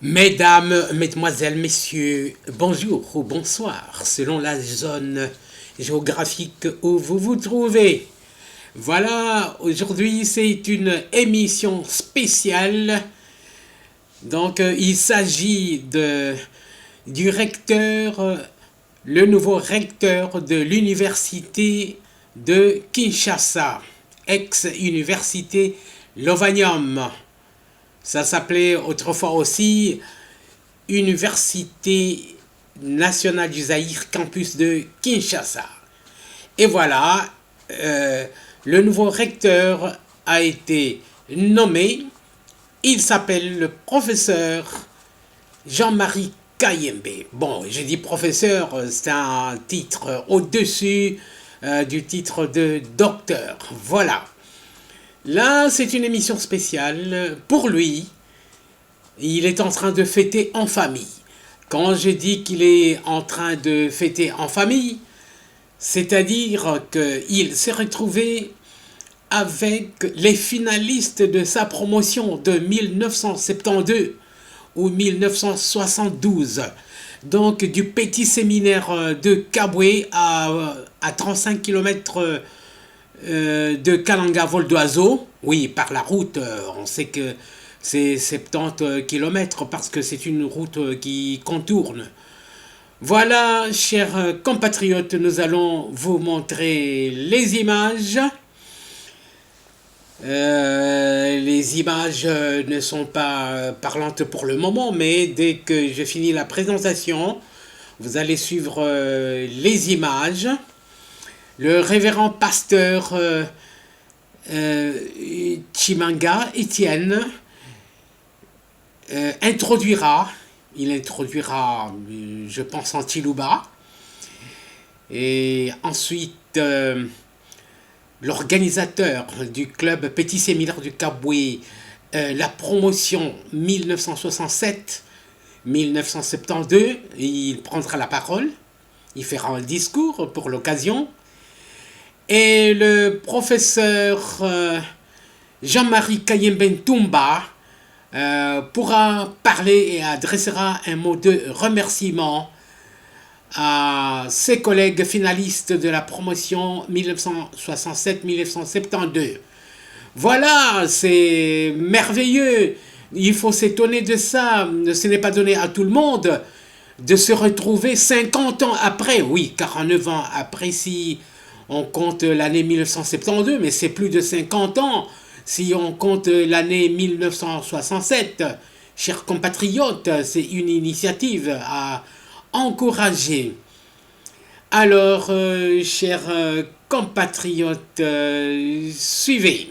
Mesdames, mesdemoiselles, messieurs, bonjour ou bonsoir, selon la zone géographique où vous vous trouvez. Voilà, aujourd'hui c'est une émission spéciale. Donc il s'agit du recteur, le nouveau recteur de l'université de Kinshasa, ex-université Lovanium. Ça s'appelait autrefois aussi Université nationale du Zaïre, campus de Kinshasa. Et voilà, le nouveau recteur a été nommé. Il s'appelle le professeur Jean-Marie Kayembe. Bon, j'ai dit professeur, c'est un titre au-dessus du titre de docteur. Voilà. Là, c'est une émission spéciale pour lui. Il est en train de fêter en famille. Quand je dis qu'il est en train de fêter en famille, c'est-à-dire qu'il s'est retrouvé avec les finalistes de sa promotion de 1972 ou 1972. Donc du petit séminaire de Kabwe à 35 km de Kalanga vol d'oiseau. Oui, par la route, on sait que c'est 70 km parce que c'est une route qui contourne. Voilà, chers compatriotes, nous allons vous montrer les images. Les images ne sont pas parlantes pour le moment, mais dès que je finis la présentation, vous allez suivre les images. Le révérend pasteur Chimanga Étienne introduira, je pense en Tilouba, et ensuite l'organisateur du club Petit Séminaire du Kabwe, la promotion 1967-1972, il prendra la parole, il fera un discours pour l'occasion. Et le professeur Jean-Marie Kayembe Ntumba pourra parler et adressera un mot de remerciement à ses collègues finalistes de la promotion 1967-1972. Voilà, c'est merveilleux. Il faut s'étonner de ça. Ce n'est pas donné à tout le monde de se retrouver 50 ans après. Oui, 49 ans après si on compte l'année 1972, mais c'est plus de 50 ans si on compte l'année 1967. Chers compatriotes, c'est une initiative à encourager. Alors, chers compatriotes, suivez.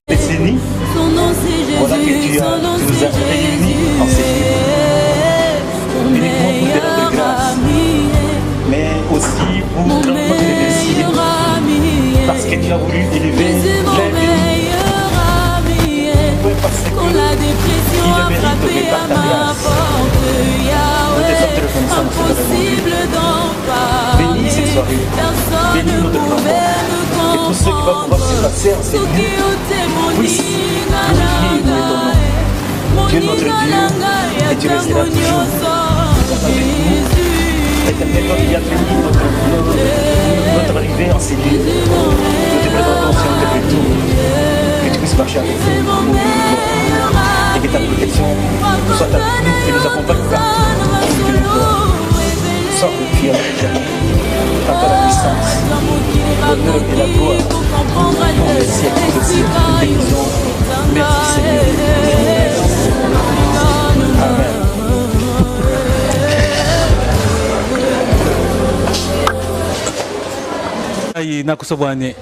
Décennie, voilà que tu nous as réunis en ces lieux, uniquement pour des œuvres de grâce, mais aussi pour notre destinée, parce que tu as voulu élever l'un parce que il le mérite de par ta grâce. Nous te sommes reconnaissants de ce bénis cette soirée, bénis notre enfant, et tous ceux qui vont pouvoir se passer en ces lieux puissent glorifier ton nom. Tu es notre Dieu et tu resteras toujours avec nous. Éternellement, qui a béni notre arrivée en ces lieux. Nous te présentons sur notre retour, que tu puisses marcher avec nous et que ta protection soit avec nous et nous accompagne partout. Sois glorifié avec par ta puissance, l'honneur et la gloire pour les siècles des siècles. Nous te disons merci Seigneur. Amen. Aí na kusobwane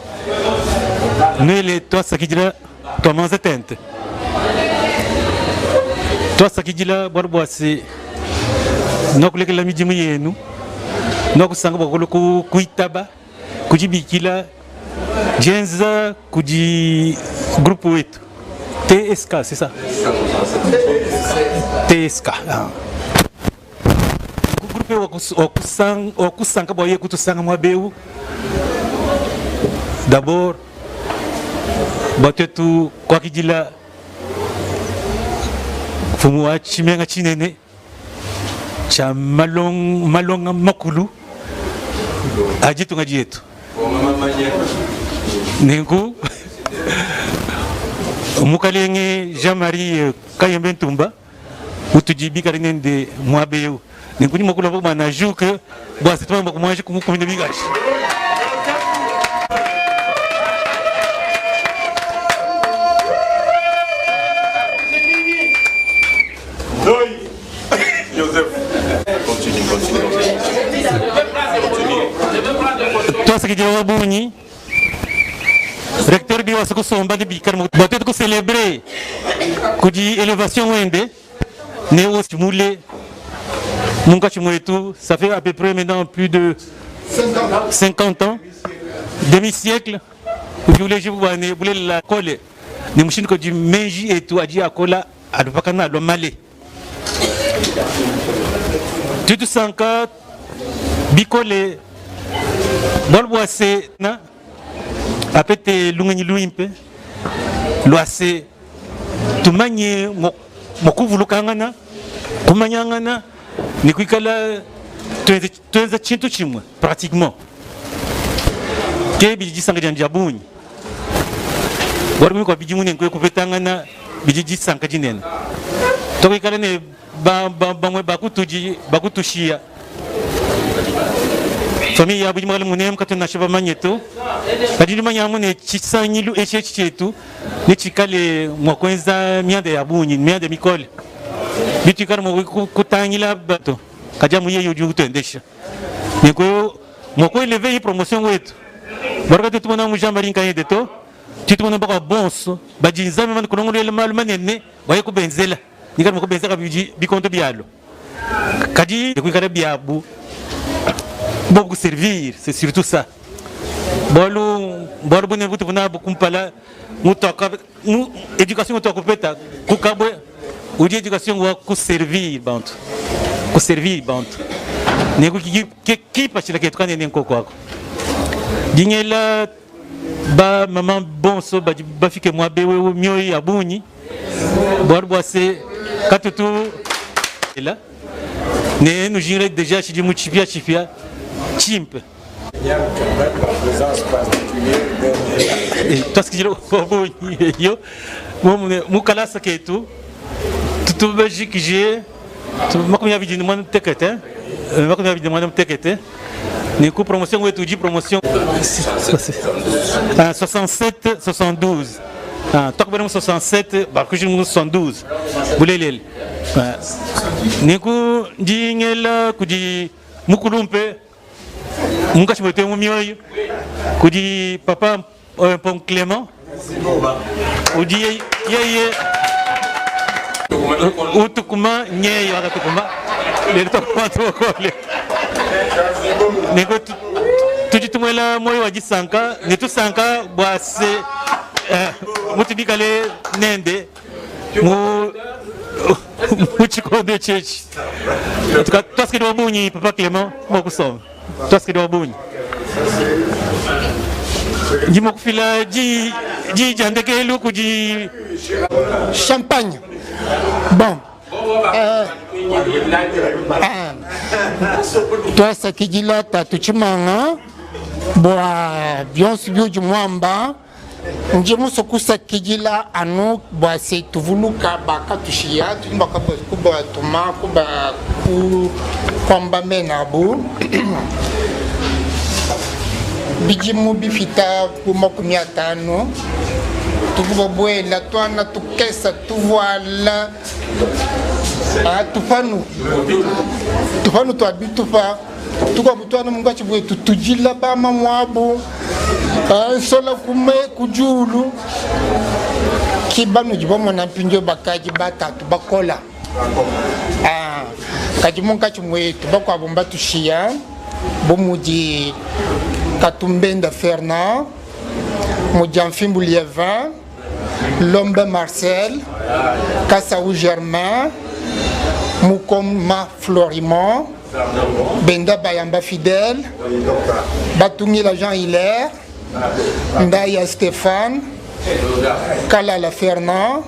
nele twasakijira twamanza tente twasakijira barboasi nokulekela mijimu yenu nokusanga bakolo kuitaba kujibikila jenza kuji grupo wetu TSK, c'est ça? TSK. Grupo wakusanga boye kutusanga mwabeu. D'abord, batetu kwa kijila fumu wa chimenga chinene cha malonga makulu ajitu ngaji yetu ningu mukalenge Jean-Marie Kayembe Ntumba utujibi karinende mwabeu ningu ni makulu ba na juke basi tuma kumwaje kumukubinde bigashi Toi, ce qui dit au Bouni, recteur Biwa Sokusomba de Bikarmo, peut-être que célébrer, que dit élévation Wende, Néo Stimulé, Munga Chimoetu, ça fait à peu près maintenant plus de 50 ans, demi-siècle, où vous voulez la colle, les machines que du Meji et tout, a dit à Kola, à Dupakana, le Malais. Tout ça, Bicole. Bolboise na apete lungani luimpe loase tumanye mokuvulukangana kumanyangana ni kuikala tuenza chintu chimwe pratiquement ke biji sanga janjabuni warumi kwa biji mune ngwe kupetangana biji sanga jinene to kuikala ne bamwe bakutushia famille ya bujimale munem katuna shaba manyeto kadiri manyamu ne chisanyilu echechetu ne chikale mwakwenza miande ya bunyi miande mikole bitu kar mo kutangila bato kaja muye yuju tendesha niko mwako eleve promotion wetu baraka tumona mujambari nkanye to tumona baka bonso bajinzame man kunongo le mal manene waye kubenzela nikar mo kubenzela biji bikonto bialo kadi kuikara biabu beaucoup servir, c'est surtout ça. Bolu bonne vous venez beaucoup pala nous éducation to kopeta ku kabwe ou éducation wa ku servir bantu ku servir bantu nego ki pachila ke tukane nenko kwako dinyela ba maman bonso ba fike moi bewe myoyi abuni borbo se katutu là ne nous j'irai déjà chez Muchipia Chifia Chimp. Toi, ce que je dis, mon calasa qui est tout Belgique, j'ai. Ma combien de demande de tête, ma combien de demande de tête. Nous promotion ou étudier promotion 67, 72. Toi, 67, bah que je me 72. Boulelel. Nous disons que mukulumpe munga chimote mumioyo kudi papa pom Clément udi yeye utukuma nyeyo akatukuma le tokuma tokole nego tujitumela moyo wajisanka netusanka bwase mutibikale nende mu Muchiko de chechi. En tout cas, toi ce qui doit bougner, papa Clément, moi que ça. Toi ce qui doit bougner. Dis-moi que fila, dis, j'en que l'eau que dis. Champagne. Bon. Toi ce qui dit là, t'as tout chimanga. Bon, bien subi du mwamba. Njemu sokusa kijila anu bwase tuvuluka baka tushia tumbaka kuba tuma kuba ku kwamba menabu bijimu bifita kumakumi atano tukubobwela twana tukesa tuvala tufanu twabitufa tukabutwana mungachi bwetu tujila bama mwabu sola kume kujulu kibanu jibomo na pinjo bakaji batatu bakola kaji mungachi mwetu bakwa bomba tushia bomuji Katumbenda Fernand Mujamfimbu Liévin Lombe Marcel Kassaou Germain Mukoma Florimont Benda Bayamba Fidèle Batungi la Jean Hilaire Ndaya Stéphane Kalala Fernand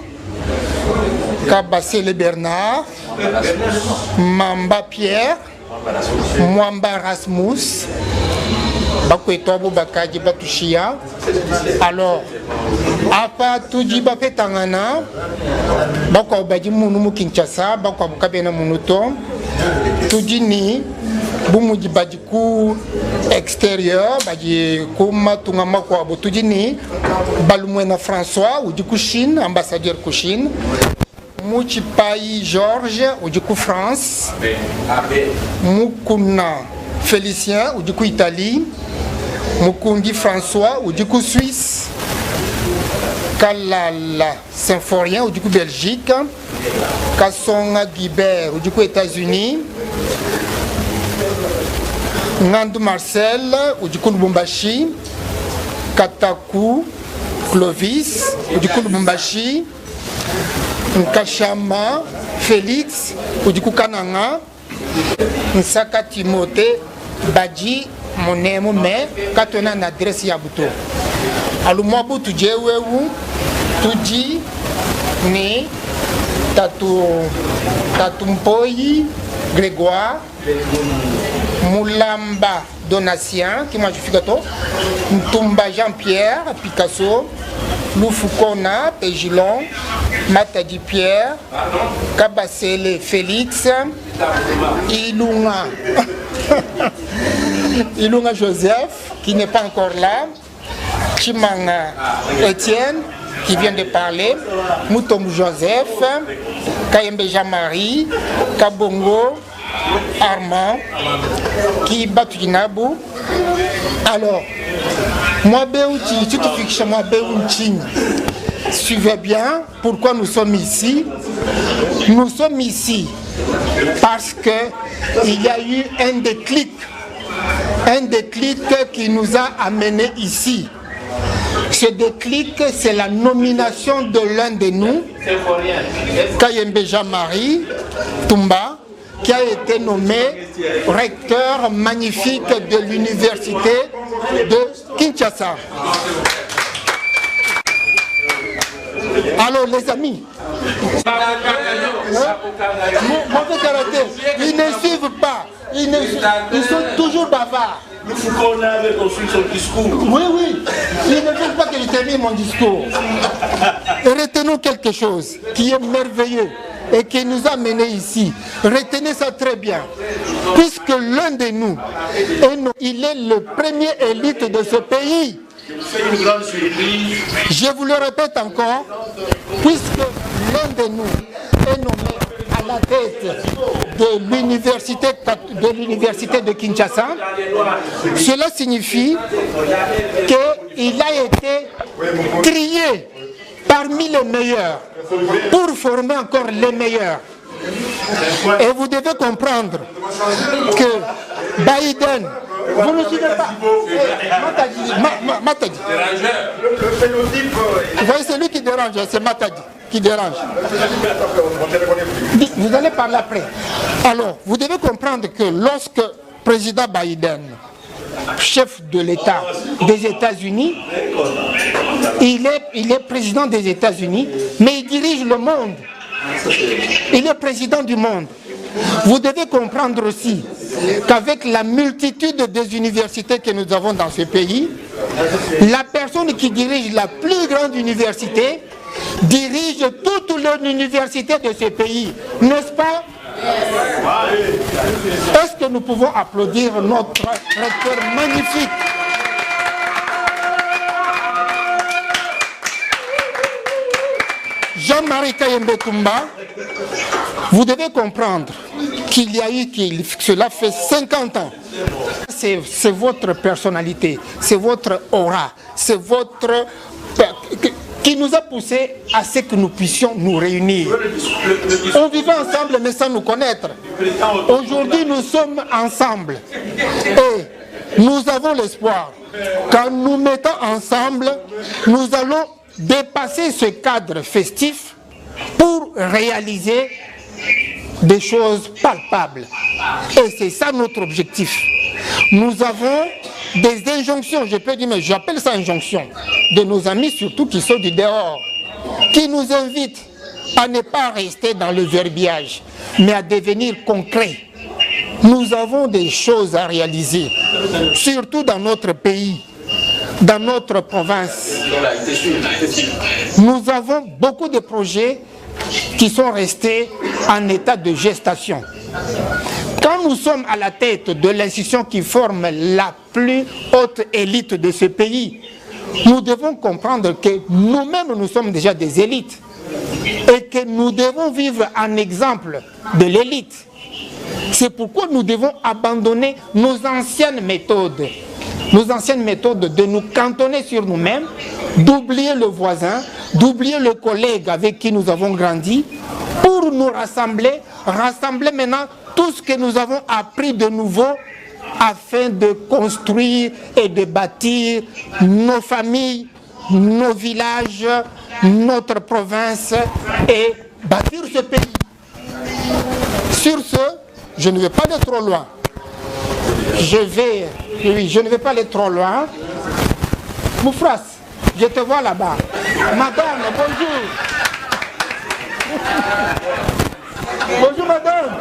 Kabasele Bernard, Mamba Pierre, Mwamba Rasmus, Bakwetobo Bakaji Batushia. Alors, apa tuji bape tangana, bakwa baji munu Kinshasa, bakwa bukabena munuto, tuji ni bumuji baji ku extérieur, baji kuma tungama kwa tuji ni balumwena François ou du coup Chine, ambassadeur ku Chine. Muchi Pai Georges ou du coup France. Mukuna Félicien ou du coup Italie. Mukungi François ou du coup Suisse. Kalala Symphorien ou du coup Belgique. Kassonga Guibert ou du coup États-Unis. Nandou Marcel ou du coup Lubumbashi. Kataku Clovis ou du coup Lubumbashi. Nkashama Félix ou du coup Kananga. Nsaka Timothée Badji Monemo mais quand on a une adresse Yabuto. Alors moi pour tout dire tout dit ni Tatumpoyi Grégoire Moulamba Donatien qui moi je suis gâteau Ntumba Jean-Pierre Picasso Loufukona Pégilon Matadi Pierre Kabasele Félix Ilunga Ilunga Joseph qui n'est pas encore là, Chimanga Étienne qui vient de parler, Moutom Joseph, Kayembe Jean-Marie, Kabongo Armand qui battu Nabu. Alors moi Béouti, tu te fixes moi Béouti. Suivez bien pourquoi nous sommes ici. Nous sommes ici parce qu'il y a eu un déclic qui nous a amenés ici. Ce déclic, c'est la nomination de l'un de nous, Kayembe Jean-Marie Tumba, qui a été nommé recteur magnifique de l'université de Kinshasa. Alors les amis, mauvais caractère, ils ne suivent pas, ils sont toujours bavards. Le Foucault avait construit son discours. Oui, ils ne veulent pas que je termine mon discours. Et retenons quelque chose qui est merveilleux et qui nous a menés ici. Retenez ça très bien. Puisque l'un de nous, il est le premier élite de ce pays. Je vous le répète encore, puisque l'un de nous est nommé à la tête de l'université de Kinshasa, cela signifie qu'il a été trié parmi les meilleurs pour former encore les meilleurs. Et vous devez comprendre que Biden, vous ne suivez pas. Matadi. Vous voyez, c'est lui qui dérange, c'est Matadi qui dérange. Vous allez parler après. Alors, vous devez comprendre que lorsque le président Biden, chef de l'État des États-Unis, il est président des États-Unis, mais il dirige le monde. Il est président du monde. Vous devez comprendre aussi qu'avec la multitude des universités que nous avons dans ce pays, la personne qui dirige la plus grande université dirige toutes les universités de ce pays. N'est-ce pas? Est-ce que nous pouvons applaudir notre recteur magnifique? Jean-Marie Kayembe Tumba, vous devez comprendre qu'il y a eu, cela fait 50 ans. C'est votre personnalité, c'est votre aura, c'est votre... qui nous a poussé à ce que nous puissions nous réunir. On vivait ensemble mais sans nous connaître. Aujourd'hui nous sommes ensemble et nous avons l'espoir qu'en nous mettant ensemble, nous allons dépasser ce cadre festif pour réaliser des choses palpables. Et c'est ça notre objectif. Nous avons des injonctions, je peux dire, mais j'appelle ça injonction, de nos amis surtout qui sont du dehors, qui nous invitent à ne pas rester dans le verbiage, mais à devenir concret. Nous avons des choses à réaliser, surtout dans notre pays, dans notre province. Nous avons beaucoup de projets qui sont restés en état de gestation. Quand nous sommes à la tête de l'institution qui forme la plus haute élite de ce pays, nous devons comprendre que nous-mêmes, nous sommes déjà des élites et que nous devons vivre en exemple de l'élite. C'est pourquoi nous devons abandonner nos anciennes méthodes de nous cantonner sur nous-mêmes, d'oublier le voisin, d'oublier le collègue avec qui nous avons grandi, pour nous rassembler maintenant tout ce que nous avons appris de nouveau afin de construire et de bâtir nos familles, nos villages, notre province et bâtir ce pays. Sur ce, je ne vais pas aller trop loin. Je ne vais pas aller trop loin. Moufras, je te vois là-bas. Madame, bonjour. Bonjour madame.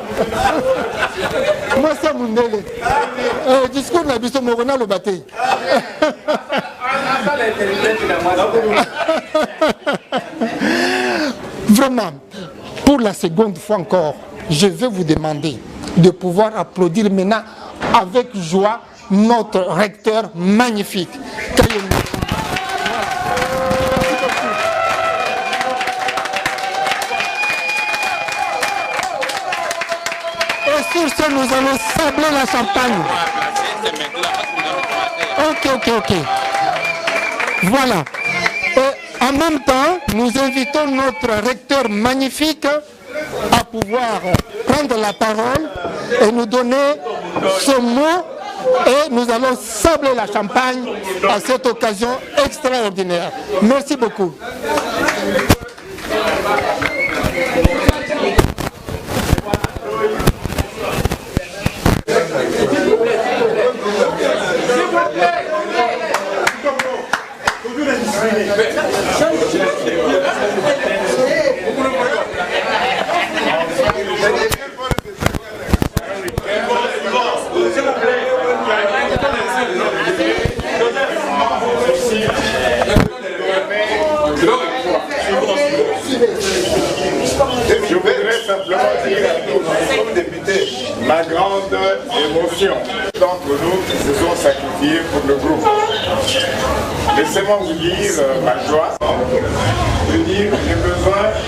Moi c'est Mundele. Discours n'a pas Morona le bâté. Vraiment, pour la seconde fois encore, je vais vous demander de pouvoir applaudir maintenant avec joie notre recteur magnifique. Et sur ce, nous allons sabler la champagne. Ok. Voilà. Et en même temps, nous invitons notre recteur magnifique à pouvoir prendre la parole et nous donner ce mot, et nous allons sabler la champagne à cette occasion extraordinaire. Merci beaucoup. Je voudrais simplement dire à tous nos députés ma grande émotion d'entre nous qui se sont sacrifiés pour le groupe. Laissez-moi vous dire ma joie de dire que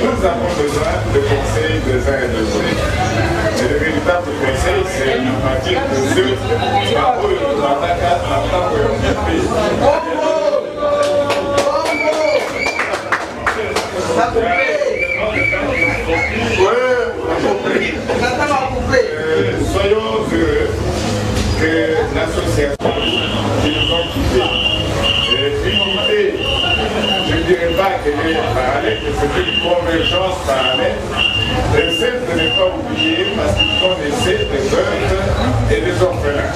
nous avons besoin de conseils des uns et des autres. Et le véritable conseil, c'est à partir de ceux qui soyons heureux que l'association qui nous ont quittés, l'unité, je ne dirais pas qu'elle est parallèle, que c'est une convergence parallèle, essaie de ne pas oublier parce qu'ils sont laissés des veuves et des orphelins.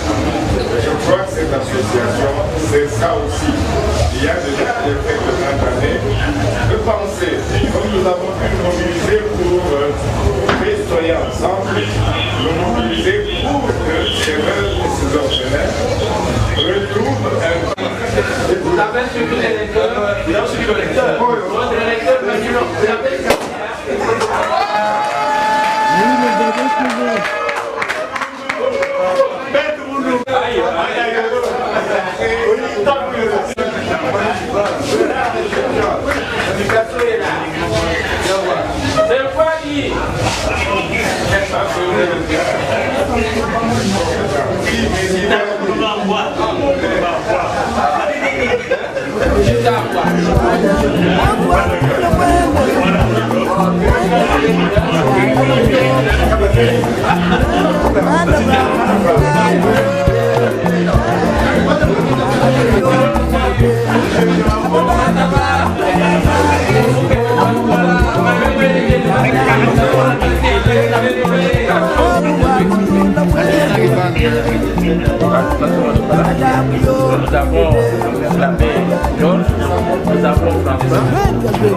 Et je crois que cette association, c'est ça aussi. Il y a déjà quelques années de penser, comme nous avons pu nous mobiliser pour rester ensemble, nous mobiliser pour que ces veuves et ces orphelins retrouvent un... Vous appelez sur l'électeur, non sur l'électeur. Votre électeur, vous appelez ça. C'est quoi dit? Nous avons François,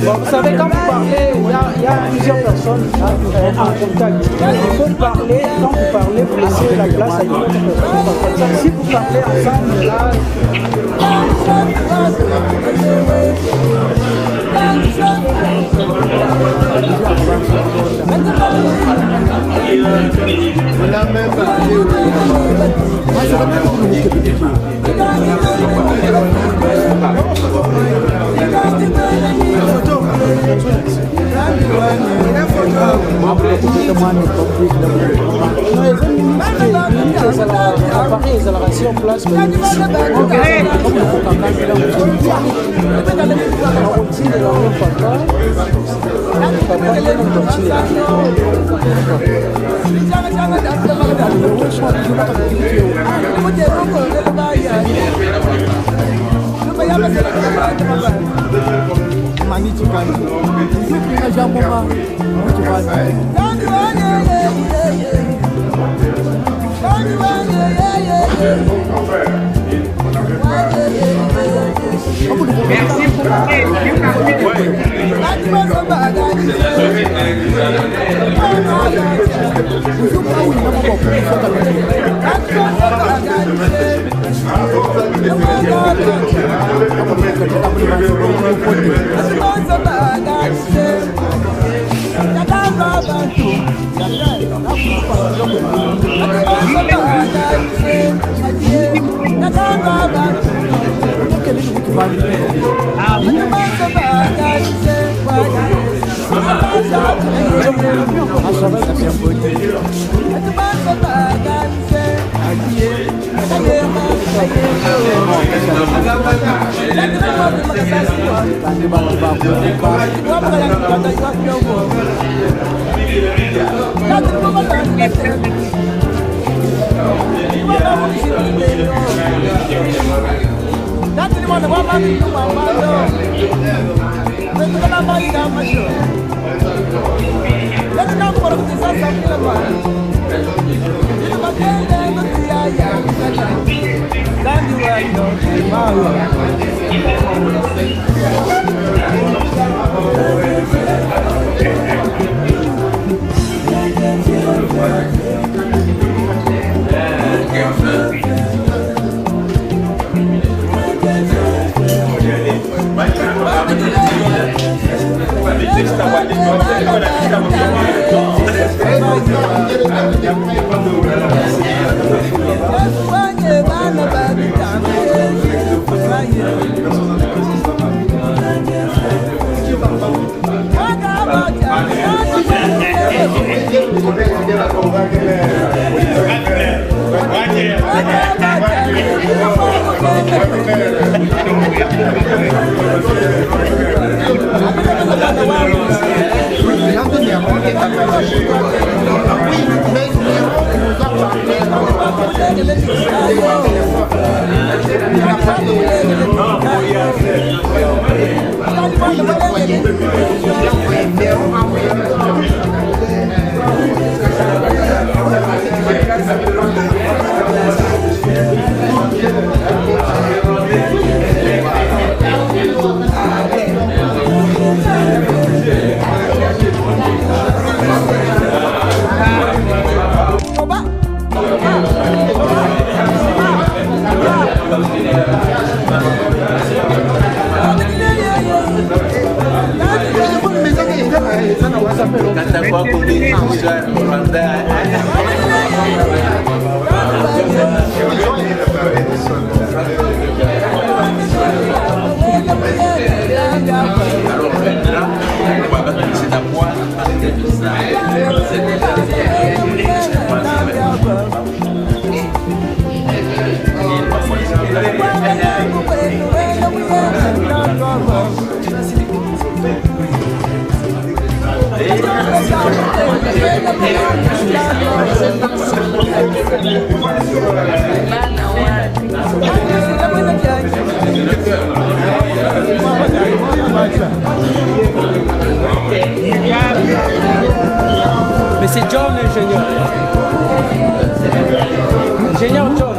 Bon, vous savez, quand vous parlez, il y a plusieurs personnes en contact. Il faut parler, quand vous parlez, vous laissez la place à une autre personne. Si vous parlez ensemble, là... Mais c'est John l'ingénieur. Ingénieur John.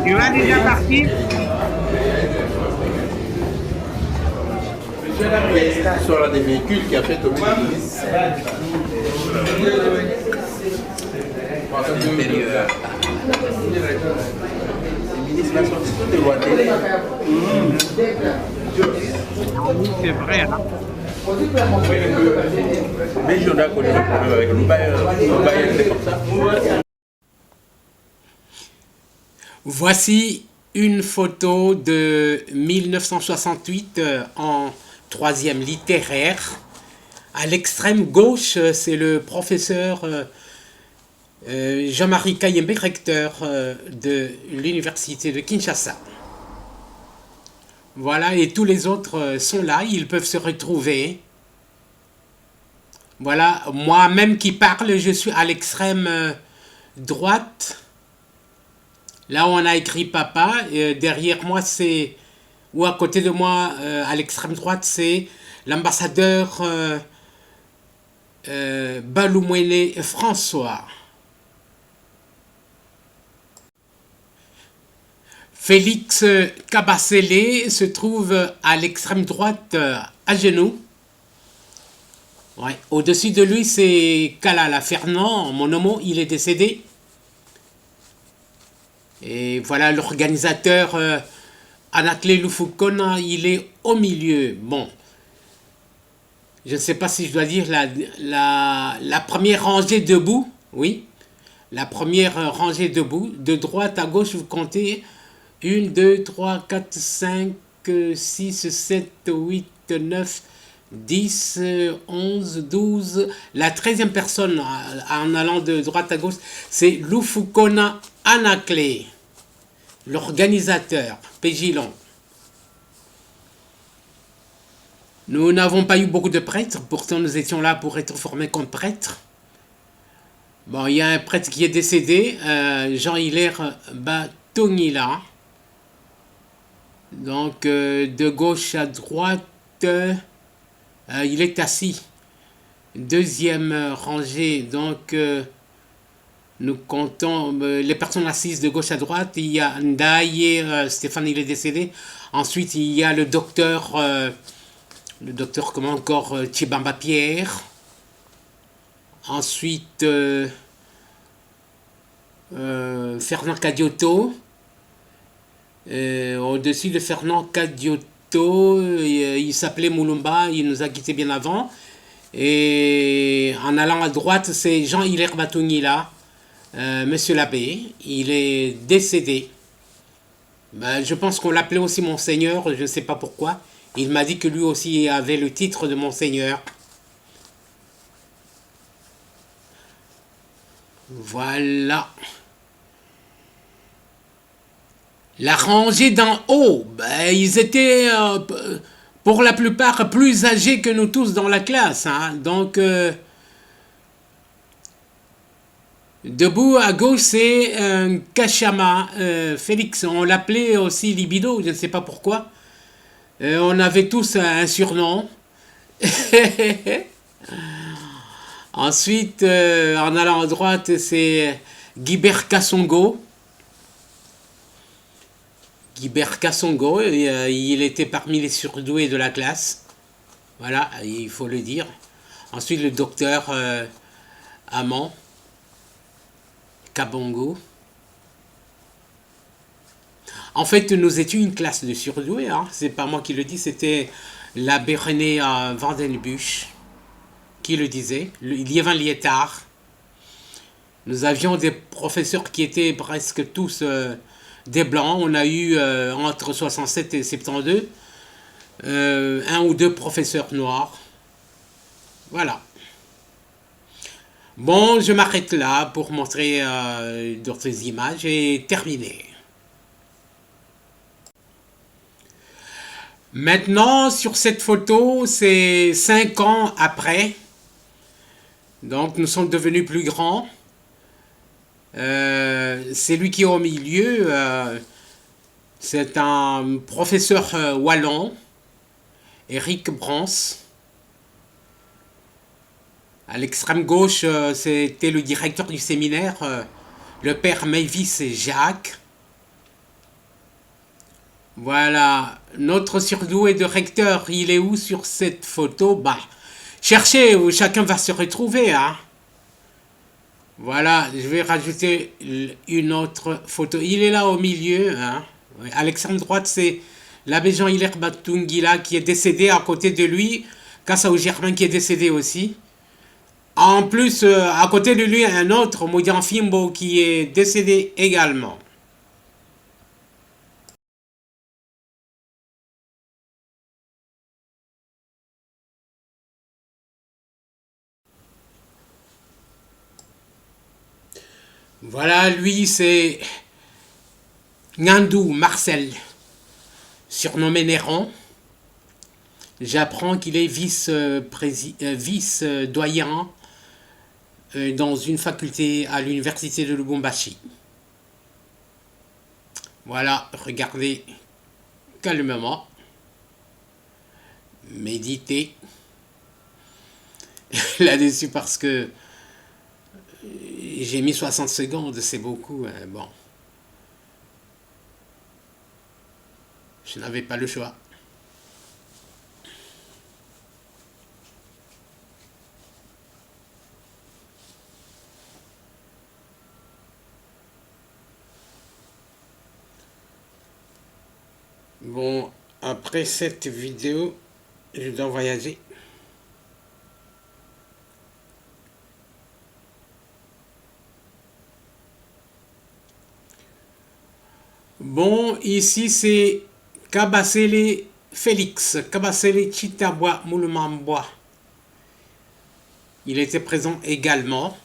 Tu vas déjà partir? Sur l'un des véhicules qui a fait tomber l'église. C'est vrai, hein? Mais j'en ai connu le problème avec le bail comme ça. Voici une photo de 1968 en troisième littéraire. À l'extrême gauche, c'est le professeur Jean-Marie Kayembe, recteur de l'université de Kinshasa. Voilà, et tous les autres sont là, ils peuvent se retrouver. Voilà, moi-même qui parle, je suis à l'extrême droite. Là, on a écrit papa. Derrière moi, c'est... Ou à côté de moi, à l'extrême droite, c'est l'ambassadeur Baloumouele François. Félix Kabasele se trouve à l'extrême droite, à genoux. Ouais. Au-dessus de lui, c'est Kalala Fernand, mon homo, il est décédé. Et voilà l'organisateur Anakle Lufukona, il est au milieu. Bon, je ne sais pas si je dois dire la première rangée debout, oui. La première rangée debout, de droite à gauche, vous comptez 1, 2, 3, 4, 5, 6, 7, 8, 9, 10, 11, 12. La 13e personne en allant de droite à gauche, c'est Lufukona Anakle, l'organisateur, Pégilon. Nous n'avons pas eu beaucoup de prêtres, pourtant nous étions là pour être formés comme prêtres. Bon, il y a un prêtre qui est décédé, Jean-Hilaire Batongila. Donc, de gauche à droite, il est assis. Deuxième rangée, donc, nous comptons les personnes assises de gauche à droite. Il y a Ndaye, Stéphane, il est décédé. Ensuite, il y a le docteur comment encore, Tchibamba Pierre. Ensuite, Fernand Kadioto. Au-dessus de Fernand Kadioto, il s'appelait Moulumba, il nous a quittés bien avant. Et en allant à droite, c'est Jean-Hilaire Batongila, monsieur l'abbé, il est décédé. Ben, je pense qu'on l'appelait aussi Monseigneur, je ne sais pas pourquoi. Il m'a dit que lui aussi avait le titre de Monseigneur. Voilà. La rangée d'en haut, ben, ils étaient pour la plupart plus âgés que nous tous dans la classe. Hein. Donc, debout à gauche, c'est Kachama, Félix. On l'appelait aussi Libido, je ne sais pas pourquoi. On avait tous un surnom. Ensuite, en allant à droite, c'est Guibert Kassongo. Guibert Kassongo, il était parmi les surdoués de la classe. Voilà, il faut le dire. Ensuite, le docteur Amand Kabongo. En fait, nous étions une classe de surdoués. Hein. C'est pas moi qui le dis, c'était l'abbé René Vandenbusch qui le disait, Liévin Liétard. Nous avions des professeurs qui étaient presque tous des blancs. On a eu entre 67 et 72 un ou deux professeurs noirs. Voilà. Bon, je m'arrête là pour montrer d'autres images et terminer. Maintenant, sur cette photo, c'est 5 ans après. Donc, nous sommes devenus plus grands. C'est lui qui est au milieu. C'est un professeur wallon, Eric Brans. À l'extrême gauche, c'était le directeur du séminaire, le père Mavis Jacques. Voilà, notre surdoué de recteur, il est où sur cette photo? Bah, cherchez où chacun va se retrouver, hein. Voilà, je vais rajouter une autre photo. Il est là au milieu, hein. À l'extrême droite, c'est l'abbé Jean-Hilaire Batungila qui est décédé. À côté de lui, Kassao Germain qui est décédé aussi. En plus, à côté de lui, un autre, Moudian Fimbo, qui est décédé également. Voilà, lui, c'est Ngandou Marcel, surnommé Néron. J'apprends qu'il est vice-doyen dans une faculté à l'université de Lubumbashi. Voilà, regardez calmement, méditez là-dessus parce que j'ai mis 60 secondes, c'est beaucoup, hein, bon. Je n'avais pas le choix. Bon, après cette vidéo, je dois voyager. Bon, ici c'est Kabasele Félix, Kabasele Chitabwa Moulumambwa. Il était présent également.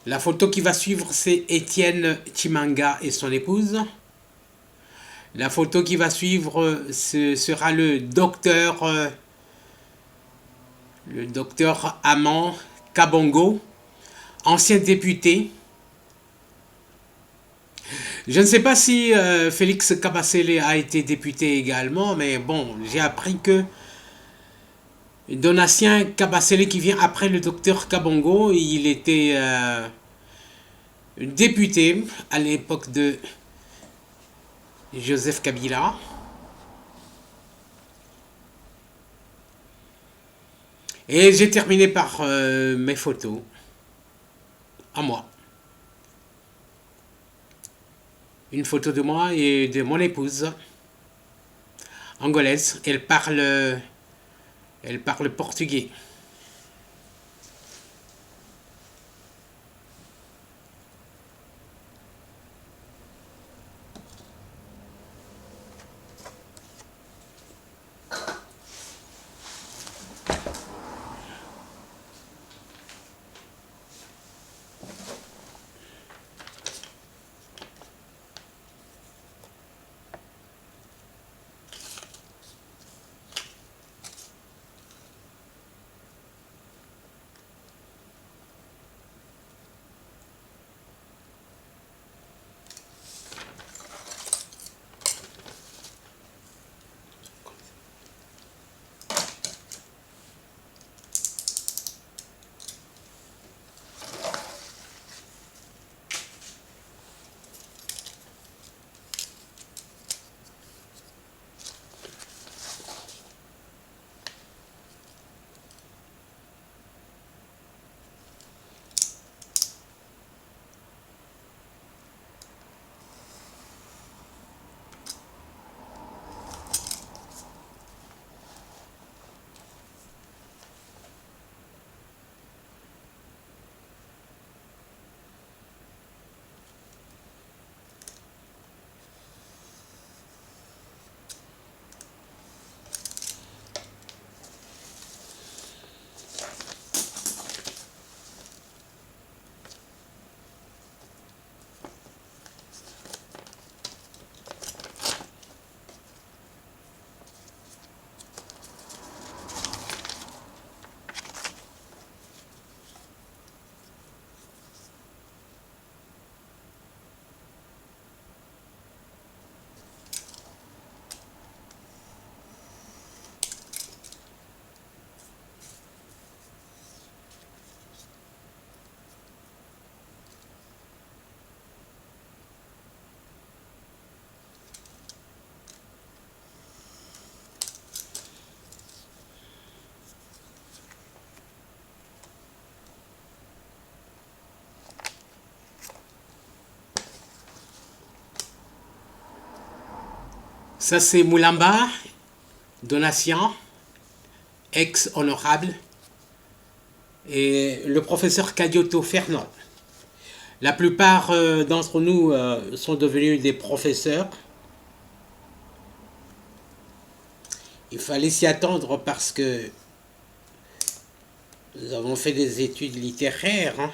La photo qui va suivre, c'est Étienne Chimanga et son épouse. La photo qui va suivre, ce sera le docteur Amand Kabongo, ancien député. Je ne sais pas si Félix Kabasele a été député également, mais bon, j'ai appris que Donatien Kabasele, qui vient après le docteur Kabongo, il était député à l'époque de Joseph Kabila. Et j'ai terminé par mes photos à moi. Une photo de moi et de mon épouse angolaise. Elle parle portugais. Ça, c'est Moulamba, Donatien, ex-honorable, et le professeur Kadioto Fernand. La plupart d'entre nous sont devenus des professeurs. Il fallait s'y attendre parce que nous avons fait des études littéraires. Hein.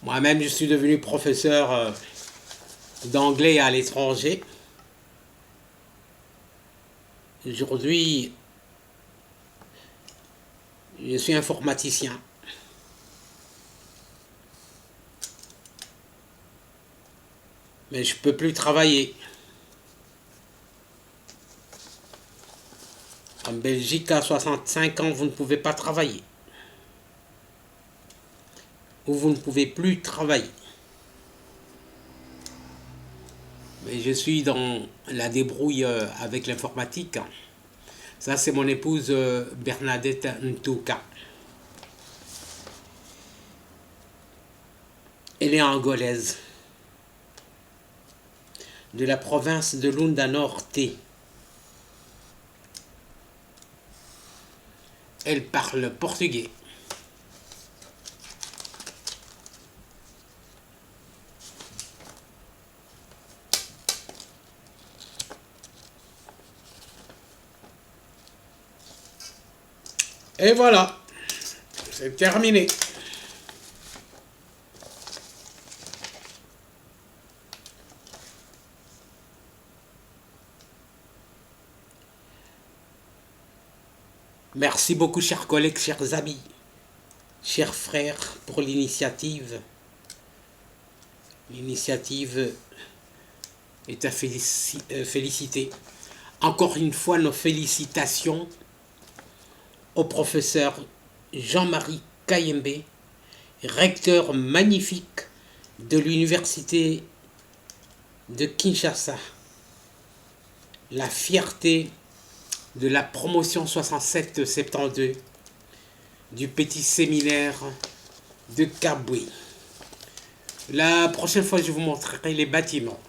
Moi-même, je suis devenu professeur d'anglais à l'étranger. Aujourd'hui, je suis informaticien. Mais je ne peux plus travailler. En Belgique, à 65 ans, vous ne pouvez pas travailler. Ou vous ne pouvez plus travailler. Mais je suis dans la débrouille avec l'informatique. Ça, c'est mon épouse Bernadette Ntouka. Elle est angolaise. De la province de Lunda Norte. Elle parle portugais. Et voilà, c'est terminé. Merci beaucoup, chers collègues, chers amis, chers frères, pour l'initiative. L'initiative est à féliciter. Encore une fois, nos félicitations au professeur Jean-Marie Kayembe, recteur magnifique de l'université de Kinshasa. La fierté de la promotion 67-72 du petit séminaire de Kabwe. La prochaine fois, je vous montrerai les bâtiments.